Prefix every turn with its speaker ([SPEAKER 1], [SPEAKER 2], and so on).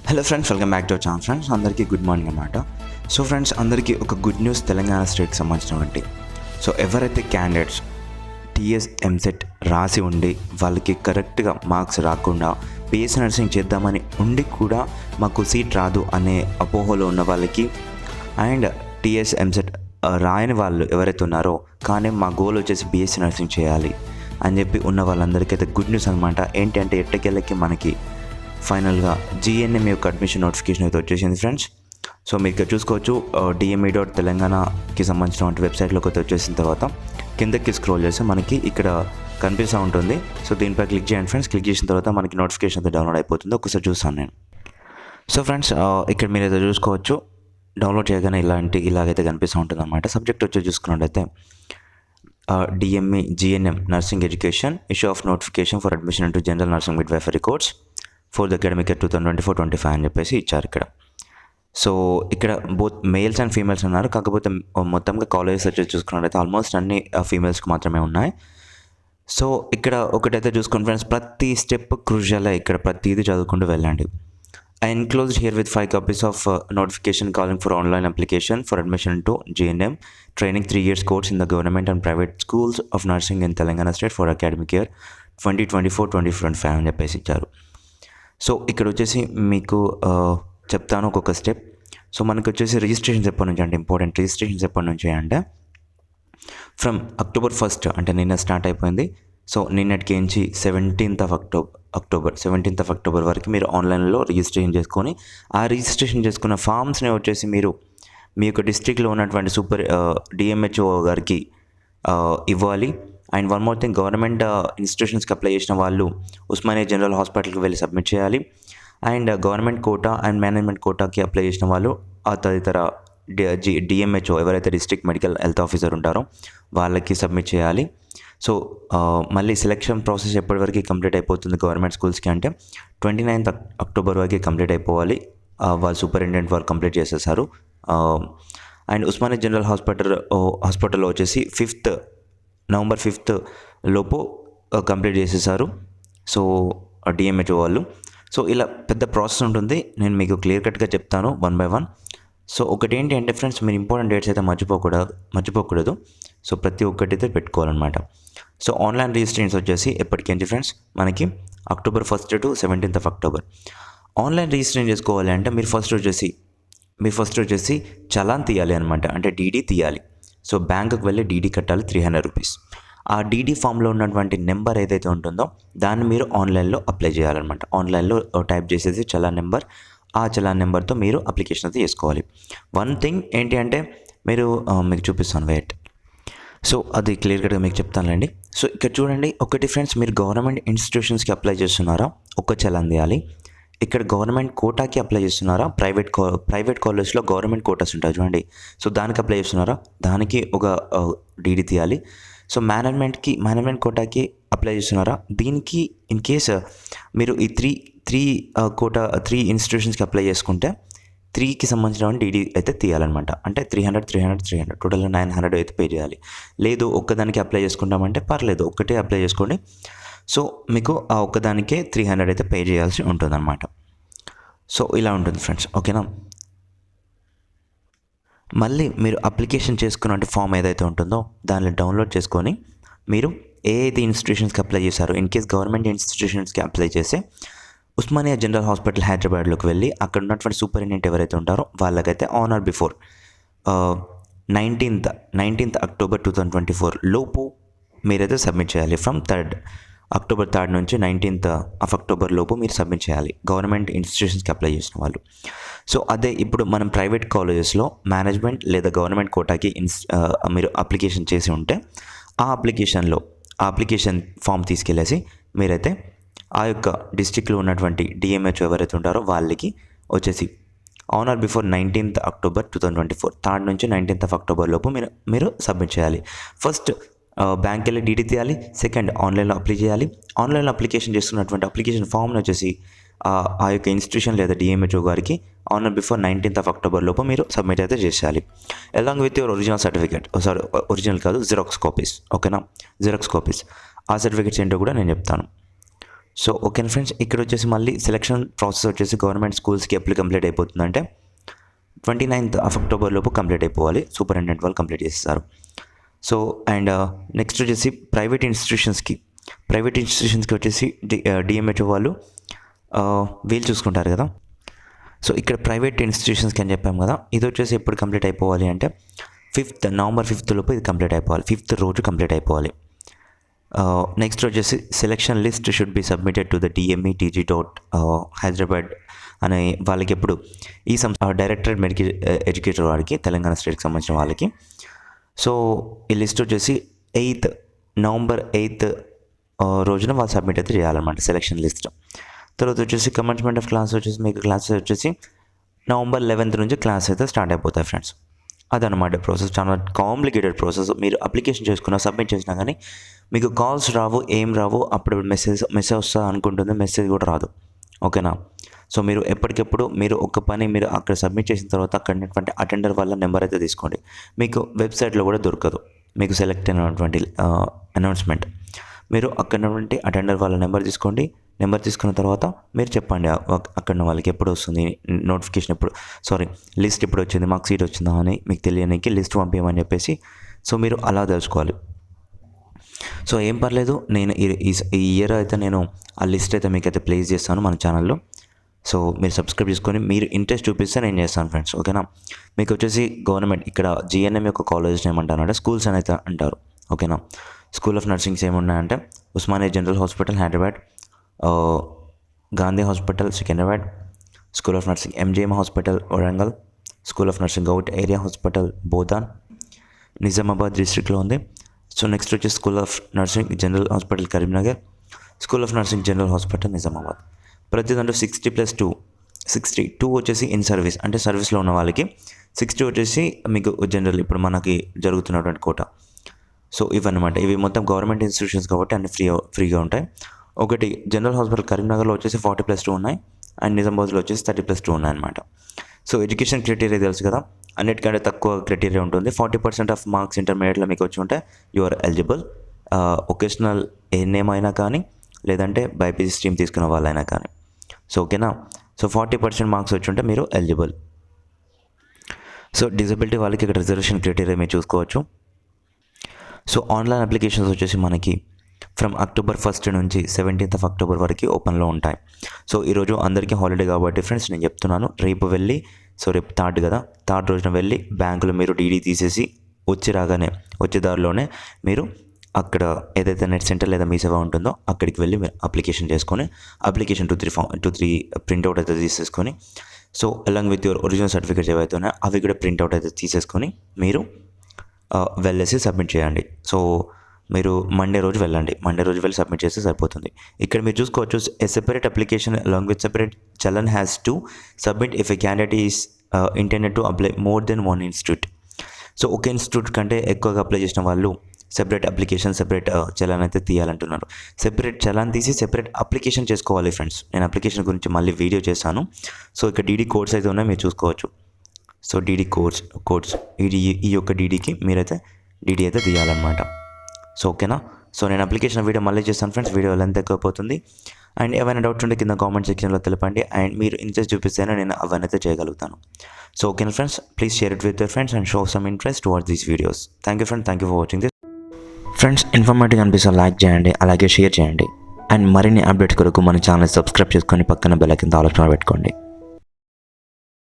[SPEAKER 1] Hello friends, welcome back to our channel. Friends అందరికీ good morning అన్నమాట. So friends అందరికీ ఒక గుడ్ న్యూస్ తెలంగాణ స్టేట్కి సంబంధించినటువంటి. సో ఎవరైతే క్యాండిడేట్స్ టీఎస్ ఎంసెట్ రాసి ఉండి వాళ్ళకి కరెక్ట్గా మార్క్స్ రాకుండా బిఎస్సీ నర్సింగ్ చేద్దామని ఉండి కూడా మాకు సీట్ రాదు అనే అపోహలో ఉన్న వాళ్ళకి, అండ్ టీఎస్ ఎంసెట్ రాయని వాళ్ళు ఎవరైతే ఉన్నారో కానీ మా గోల్ వచ్చేసి బిఎస్సీ నర్సింగ్ చేయాలి అని చెప్పి ఉన్న వాళ్ళందరికీ అయితే గుడ్ న్యూస్ అనమాట. ఏంటి అంటే ఎట్టకేళ్ళకి మనకి ఫైనల్గా జిఎన్ఎం యొక్క అడ్మిషన్ నోటిఫికేషన్ అయితే వచ్చేసింది ఫ్రెండ్స్. సో మీరు ఇక్కడ చూసుకోవచ్చు, DME.Telangana.కి సంబంధించిన వెబ్సైట్లోకి అయితే వచ్చేసిన తర్వాత కిందకి స్క్రోల్ చేస్తే మనకి ఇక్కడ కనిపిస్తూ ఉంటుంది. సో దీనిపై క్లిక్ చేయండి ఫ్రెండ్స్. క్లిక్ చేసిన తర్వాత మనకి నోటిఫికేషన్ అయితే డౌన్లోడ్ అయిపోతుంది. ఒకసారి చూస్తాను నేను. సో ఫ్రెండ్స్ ఇక్కడ మీరు అయితే చూసుకోవచ్చు, డౌన్లోడ్ చేయగానే ఇలాగైతే కనిపిస్తూ ఉంటుంది అనమాట. సబ్జెక్ట్ వచ్చి చూసుకున్నట్టయితే DME GNM nursing education issue of notification for admission into general nursing midwifery course for the academic year 2024-25 అని చెప్పేసి ఇచ్చారు ఇక్కడ. సో ఇక్కడ బోత్ మేల్స్ అండ్ ఫీమేల్స్ ఉన్నారు. కాకపోతే మొత్తంగా కాలేజెస్ వచ్చి చూసుకున్నట్లయితే ఆల్మోస్ట్ అన్ని ఫీమేల్స్కి మాత్రమే ఉన్నాయి. సో ఇక్కడ ఒకటైతే చూసుకుని ఫ్రెండ్స్, ప్రతి స్టెప్ క్రూషియల్. ఇక్కడ ప్రతిదీ చదువుకుంటూ వెళ్ళండి. I enclosed here with 5 copies of notification calling for online application for admission to GNM training 3 years course in the government and private schools of nursing in Telangana state for academic year 2024-2025 అని చెప్పేసి ఇచ్చారు. So ఇక్కడ వచ్చేసి మీకు చెప్తాను ఒక్కొక్క step. So మనకి వచ్చేసి రిజిస్ట్రేషన్స్ ఎప్పటి నుంచి అంటే ఇంపార్టెంట్, రిజిస్ట్రేషన్స్ ఎప్పటి నుంచి అంటే ఫ్రమ్ October 1st అంటే నిన్న స్టార్ట్ అయిపోయింది. సో నిన్నటికి నుంచి 17th of October వరకు మీరు ఆన్లైన్లో రిజిస్ట్రేషన్ చేసుకొని ఆ రిజిస్ట్రేషన్ చేసుకున్న ఫామ్స్ని వచ్చేసి మీరు మీ యొక్క డిస్ట్రిక్ట్లో ఉన్నటువంటి DMHO గారికి ఇవ్వాలి. And one more thing, government ఇన్స్టిట్యూషన్స్కి అప్లై చేసిన వాళ్ళు ఉస్మానియా జనరల్ హాస్పిటల్కి వెళ్ళి సబ్మిట్ చేయాలి. And government quota and management కోటాకి అప్లై చేసిన వాళ్ళు ఆ తదితర DMHO ఎవరైతే డిస్ట్రిక్ట్ మెడికల్ హెల్త్ ఆఫీసర్ ఉంటారో వాళ్ళకి సబ్మిట్ చేయాలి. సో మళ్ళీ సెలెక్షన్ ప్రాసెస్ ఎప్పటివరకు కంప్లీట్ అయిపోతుంది గవర్నమెంట్ స్కూల్స్కి అంటే 29th October వరకు కంప్లీట్ అయిపోవాలి. వాళ్ళు సూపరింటెండెంట్ వాళ్ళు కంప్లీట్ చేసేసారు. అండ్ ఉస్మానియా జనరల్ హాస్పిటల్లో వచ్చేసి November 5th లోపు కంప్లీట్ చేసేసారు. సో DMHO వాళ్ళు. సో ఇలా పెద్ద ప్రాసెస్ ఉంటుంది. నేను మీకు క్లియర్ కట్గా చెప్తాను వన్ బై వన్. సో ఒకటి ఏంటి అంటే ఫ్రెండ్స్, మీరు ఇంపార్టెంట్ డేట్స్ అయితే మర్చిపోకూడదు. సో ప్రతి ఒక్కటి అయితే పెట్టుకోవాలన్నమాట. సో ఆన్లైన్ రిజిస్ట్రేషన్స్ వచ్చేసి ఎప్పటికేంటి ఫ్రెండ్స్, మనకి October 1st to 17th of October. Online registration చేసుకోవాలి అంటే మీరు ఫస్ట్ వచ్చేసి చలాన్ తీయాలి అనమాట, అంటే DD తీయాలి. సో బ్యాంకుకి వెళ్ళి DD కట్టాలి 300 రూపీస్. ఆ DD ఫామ్లో ఉన్నటువంటి నెంబర్ ఏదైతే ఉంటుందో దాన్ని మీరు ఆన్లైన్లో అప్లై చేయాలన్నమాట. ఆన్లైన్లో టైప్ చేసేసి చలాన్ నెంబర్, ఆ చలాన్ నెంబర్తో మీరు అప్లికేషన్ అయితే చేసుకోవాలి. వన్ థింగ్ ఏంటి అంటే మీకు చూపిస్తాను, వెయిట్. సో అది క్లియర్ కట్గా మీకు చెప్తానులేండి. సో ఇక్కడ చూడండి, ఒకటి ఫ్రెండ్స్, మీరు గవర్నమెంట్ ఇన్స్టిట్యూషన్స్కి అప్లై చేస్తున్నారా, ఒక్క చలాన్ తీయాలి. ఇక్కడ గవర్నమెంట్ కోటాకి అప్లై చేస్తున్నారా, ప్రైవేట్ కాలేజ్లో గవర్నమెంట్ కోటాస్ ఉంటాయి చూడండి, సో దానికి అప్లై చేస్తున్నారా, దానికి ఒక DD తీయాలి. సో మేనేజ్మెంట్ కోటాకి అప్లై చేస్తున్నారా, దీనికి ఇన్ కేస్ మీరు ఈ త్రీ ఇన్స్టిట్యూషన్స్కి అప్లై చేసుకుంటే 3కి సంబంధించిన DD అయితే తీయాలన్నమాట. అంటే 300 టోటల్గా 900 అయితే పే చేయాలి. లేదు ఒక్కదానికి అప్లై చేసుకుంటామంటే పర్లేదు, ఒక్కటే అప్లై చేసుకోండి. సో మీకు ఆ ఒక్కదానికే 300 అయితే పే చేయాల్సి ఉంటుందన్నమాట. సో ఇలా ఉంటుంది ఫ్రెండ్స్, ఓకేనా. మళ్ళీ మీరు అప్లికేషన్ చేసుకున్న ఫామ్ ఏదైతే ఉంటుందో దాన్ని డౌన్లోడ్ చేసుకొని మీరు ఏది ఇన్స్టిట్యూషన్స్కి అప్లై చేశారో, ఇన్ కేస్ గవర్నమెంట్ ఇన్స్టిట్యూషన్స్కి అప్లై చేస్తే ఉస్మానియా జనరల్ హాస్పిటల్ హైదరాబాద్లోకి వెళ్ళి అక్కడ ఉన్నటువంటి సూపరింటెండెంట్ ఎవరైతే ఉంటారో వాళ్ళకైతే on are before 19th October 2024 లోపు మీరైతే సబ్మిట్ చేయాలి. ఫ్రమ్ October 3rd నుంచి 19th of October లోపు మీరు సబ్మిట్ చేయాలి గవర్నమెంట్ ఇన్స్టిట్యూషన్స్కి అప్లై చేసిన వాళ్ళు. సో అదే ఇప్పుడు మనం ప్రైవేట్ కాలేజెస్లో మేనేజ్మెంట్ లేదా గవర్నమెంట్ కోటాకి మీరు అప్లికేషన్ చేసి ఉంటే ఆ అప్లికేషన్ ఫామ్ తీసుకెళ్ళేసి మీరైతే ఆ యొక్క డిస్ట్రిక్ట్లో ఉన్నటువంటి DMHO ఎవరైతే ఉంటారో వాళ్ళకి వచ్చేసి on are before 19th October 2024 3rd నుంచి 19th of October లోపు మీరు సబ్మిట్ చేయాలి. ఫస్ట్ బ్యాంక్ వెళ్ళి DD తీయాలి, సెకండ్ ఆన్లైన్లో అప్లై చేయాలి. ఆన్లైన్లో అప్లికేషన్ చేస్తున్నటువంటి అప్లికేషన్ ఫామ్ని వచ్చేసి ఆ యొక్క ఇన్స్టిట్యూషన్ లేదా DMHO గారికి on are before 19th of October లోపు మీరు సబ్మిట్ అయితే చేసేయాలి. Along with your original certificate, original కాదు, జిరాక్స్ కాపీస్, ఓకేనా, జిరాక్స్ కాపీస్. ఆ సర్టిఫికేట్స్ ఏంటో కూడా నేను చెప్తాను. సో ఓకేనా ఫ్రెండ్స్, ఇక్కడ వచ్చేసి మళ్ళీ సెలక్షన్ ప్రాసెస్ వచ్చేసి గవర్నమెంట్ స్కూల్స్కి ఎప్పుడు కంప్లీట్ అయిపోతుందంటే 29th October లోపు కంప్లీట్ అయిపోవాలి. సూపరింటెండెంట్ వాళ్ళు కంప్లీట్ చేస్తారు. సో అండ్ నెక్స్ట్ వచ్చేసి ప్రైవేట్ ఇన్స్టిట్యూషన్స్కి వచ్చేసి డిఎంహెచ్ఓ వాళ్ళు వీలు చూసుకుంటారు కదా. సో ఇక్కడ ప్రైవేట్ ఇన్స్టిట్యూషన్స్కి అని చెప్పాము కదా, ఇది వచ్చేసి ఎప్పుడు కంప్లీట్ అయిపోవాలి అంటే November 5th లోపు ఇది కంప్లీట్ అయిపోవాలి. 5th రోజు కంప్లీట్ అయిపోవాలి. నెక్స్ట్ వచ్చేసి selection list should be submitted to the dme.tg.hyderabad అనే వాళ్ళకి ఎప్పుడు ఈ డైరెక్టరేట్ మెడికల్ ఎడ్యుకేటర్ వారికి, తెలంగాణ స్టేట్కి సంబంధించిన వాళ్ళకి. సో ఈ లిస్ట్ వచ్చేసి November 8th రోజున వాళ్ళు సబ్మిట్ అయితే చేయాలన్నమాట సెలక్షన్ లిస్ట్. తర్వాత వచ్చేసి కమెన్స్మెంట్ ఆఫ్ క్లాస్ వచ్చేసి మీకు క్లాసెస్ వచ్చేసి November 11th నుంచి క్లాస్ అయితే స్టార్ట్ అయిపోతాయి ఫ్రెండ్స్. అదనమాట ప్రాసెస్. చాలా కాంప్లికేటెడ్ ప్రాసెస్. మీరు అప్లికేషన్ చేసుకున్నా, సబ్మిట్ చేసినా కానీ మీకు కాల్స్ రావు, ఏం రావు. అప్పుడు మెసేజ్ వస్తా అనుకుంటుంది, మెసేజ్ కూడా రాదు. ఓకేనా. సో మీరు ఎప్పటికెప్పుడు మీరు ఒక పని మీరు అక్కడ సబ్మిట్ చేసిన తర్వాత అక్కడ ఉన్నటువంటి అటెండర్ వాళ్ళ నెంబర్ అయితే తీసుకోండి. మీకు వెబ్సైట్లో కూడా దొరకదు మీకు సెలెక్ట్ అయినటువంటి అనౌన్స్మెంట్. మీరు అక్కడ ఉన్నటువంటి అటెండర్ వాళ్ళ నెంబర్ తీసుకోండి. నెంబర్ తీసుకున్న తర్వాత మీరు చెప్పండి అక్కడ వాళ్ళకి ఎప్పుడు వస్తుంది నోటిఫికేషన్, లిస్ట్ ఎప్పుడు వచ్చింది, మాకు సీట్ వచ్చిందా అని మీకు తెలియడానికి లిస్ట్ పంపించమని చెప్పేసి. సో మీరు అలా తెలుసుకోవాలి. సో ఏం పర్లేదు, నేను ఈ ఇయర్ అయితే నేను ఆ లిస్ట్ అయితే మీకు అయితే ప్లేస్ చేస్తాను మన ఛానల్లో. సో మీరు సబ్స్క్రైబ్ చేసుకొని మీరు ఇంట్రెస్ట్ చూపిస్తే నేను చేస్తాను ఫ్రెండ్స్. ఓకేనా. మీకు వచ్చేసి గవర్నమెంట్ ఇక్కడ GNM యొక్క కాలేజెస్ ఏమంటారంటే స్కూల్స్ అని అయితే అంటారు. ఓకేనా. స్కూల్ ఆఫ్ నర్సింగ్స్ ఏమున్నాయంటే Osmania general hospital Hyderabad, Gandhi hospital Secunderabad, school of nursing MGM hospital Warangal, school of nursing govt area hospital Bodhan Nizamabad డిస్ట్రిక్ట్లో ఉంది. సో నెక్స్ట్ వచ్చి school of nursing general hospital Karimnagar, school of nursing general hospital Nizamabad. ప్రతి దాంట్లో 60+2 వచ్చేసి ఇన్ సర్వీస్ అంటే సర్వీస్లో ఉన్న వాళ్ళకి, 60 వచ్చేసి మీకు జనరల్ ఇప్పుడు మనకి జరుగుతున్నటువంటి కోట. సో ఇవన్నమాట. ఇవి మొత్తం గవర్నమెంట్ ఇన్స్టిట్యూషన్స్ కాబట్టి అన్ని ఫ్రీగా ఉంటాయి. ఒకటి జనరల్ హాస్పిటల్ కరీంనగర్లో వచ్చేసి 40+2 ఉన్నాయి అండ్ నిజామాబాద్లో వచ్చేసి 30+2 ఉన్నాయి అన్నమాట. సో ఎడ్యుకేషన్ క్రైటీరియా తెలుసు కదా, అన్నిటికంటే తక్కువ క్రైటీరియా ఉంటుంది. 40% ఆఫ్ మార్క్స్ ఇంటర్మీడియట్లో మీకు వచ్చి ఉంటే యు ఆర్ ఎలిజిబుల్. ఒకేషనల్ ఏమైనా కానీ లేదంటే బైపీసీ స్ట్రీమ్ తీసుకున్న వాళ్ళైనా కానీ. సో ఓకేనా. సో 40% మార్క్స్ వచ్చి ఉంటే మీరు ఎలిజిబుల్. సో డిజబిలిటీ వాళ్ళకి ఇక్కడ రిజర్వేషన్ క్రైటీరియా మీరు చూసుకోవచ్చు. సో ఆన్లైన్ అప్లికేషన్స్ వచ్చేసి మనకి ఫ్రమ్ October 1st నుంచి 17th of October వరకు ఓపెన్లో ఉంటాయి. సో ఈరోజు అందరికీ హాలిడే కాబట్టి ఫ్రెండ్స్ నేను చెప్తున్నాను, రేపు 3rd కదా, 3rd రోజున వెళ్ళి బ్యాంకులో మీరు DD తీసేసి వచ్చే దారిలోనే మీరు అక్కడ ఏదైతే నెట్ సెంటర్ లేదా మీ సేవ ఉంటుందో అక్కడికి వెళ్ళి అప్లికేషన్ చేసుకొని అప్లికేషన్ 2-3 ప్రింట్అవుట్ అయితే తీసేసుకొని, so along with your original certificates ఏవైతే ఉన్నాయో అవి కూడా ప్రింట్అవుట్ అయితే తీసేసుకొని మీరు వెళ్ళేసి సబ్మిట్ చేయండి. సో మీరు మండే రోజు వెళ్ళండి, మండే రోజు వెళ్ళి సబ్మిట్ చేస్తే సరిపోతుంది. ఇక్కడ మీరు చూసుకోవచ్చు, a separate application along with separate challan has to submit if a candidate is intended to apply more than 1 institute. So ఒక ఇన్స్టిట్యూట్ కంటే ఎక్కువగా అప్లై చేసిన వాళ్ళు సెపరేట్ అప్లికేషన్, సెపరేట్ చలాన్ అయితే తీయాలంటున్నారు. సెపరేట్ చలాన్ తీసి సెపరేట్ అప్లికేషన్ చేసుకోవాలి ఫ్రెండ్స్. నేను అప్లికేషన్ గురించి మళ్ళీ వీడియో చేశాను. సో ఇక్కడ DD కోడ్స్ అయితే ఉన్నాయి, మీరు చూసుకోవచ్చు. సో DD కోడ్స్ ఈ యొక్క DDకి మీరైతే DD అయితే తీయాలన్నమాట. సో ఓకేనా. సో నేను అప్లికేషన్ వీడియో మళ్ళీ చేస్తాను ఫ్రెండ్స్, వీడియో లెంత్ ఎక్కువైపోతుంది. అండ్ ఏమైనా డౌట్స్ ఉంటే కింద కామెంట్ సెక్షన్లో తెలపండి. అండ్ మీరు ఇంట్రెస్ట్ చూపిస్తేనే నేను అవన్నీ అయితే చేయగలుగుతాను. సో ఓకేనా friends, please share it with your friends and show some interest towards these videos. Thank you friends, thank you for watching this. Friends informative అనిపిస్తే లైక్ చేయండి, అలాగే షేర్ చేయండి. అండ్ మరిన్ని అప్డేట్స్ కొరకు మన ఛానల్ సబ్స్క్రైబ్ చేసుకొని పక్కన బెల్ ఐకాన్ ఆల్ పెట్టుకోండి.